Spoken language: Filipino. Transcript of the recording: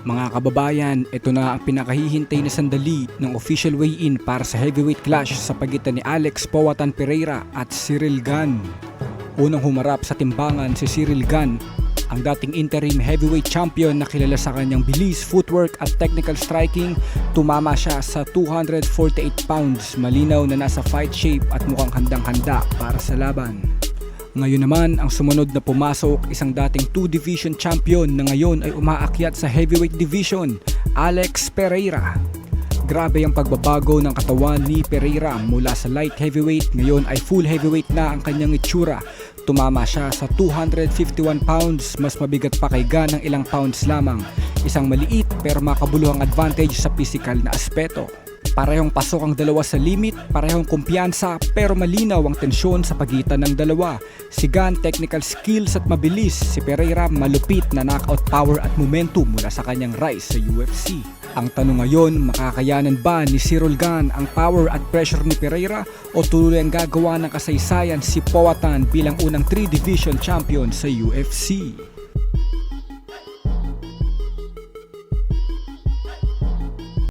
Mga kababayan, ito na ang pinakahihintay na sandali ng official weigh-in para sa heavyweight clash sa pagitan ni Alex Powhatan Pereira at Ciryl Gane. Unang humarap sa timbangan si Ciryl Gane, ang dating interim heavyweight champion na kilala sa kanyang bilis, footwork at technical striking. Tumama siya sa 248 pounds, malinaw na nasa fight shape at mukhang handang-handa para sa laban. Ngayon naman, ang sumunod na pumasok, isang dating 2 division champion na ngayon ay umaakyat sa heavyweight division, Alex Pereira. Grabe ang pagbabago ng katawan ni Pereira mula sa light heavyweight, ngayon ay full heavyweight na ang kanyang itsura. Tumama siya sa 251 pounds, mas mabigat pa kay Gane ng ilang pounds lamang. Isang maliit pero makabuluhang advantage sa physical na aspeto. Parehong pasok ang dalawa sa limit, parehong kumpiyansa pero malinaw ang tensyon sa pagitan ng dalawa. Si Gane technical skills at mabilis, si Pereira malupit na knockout power at momentum mula sa kanyang rise sa UFC. Ang tanong ngayon, makakayanan ba ni Ciryl Gane ang power at pressure ni Pereira o tuloy ang gagawa ng kasaysayan si Powhatan bilang unang 3 division champion sa UFC?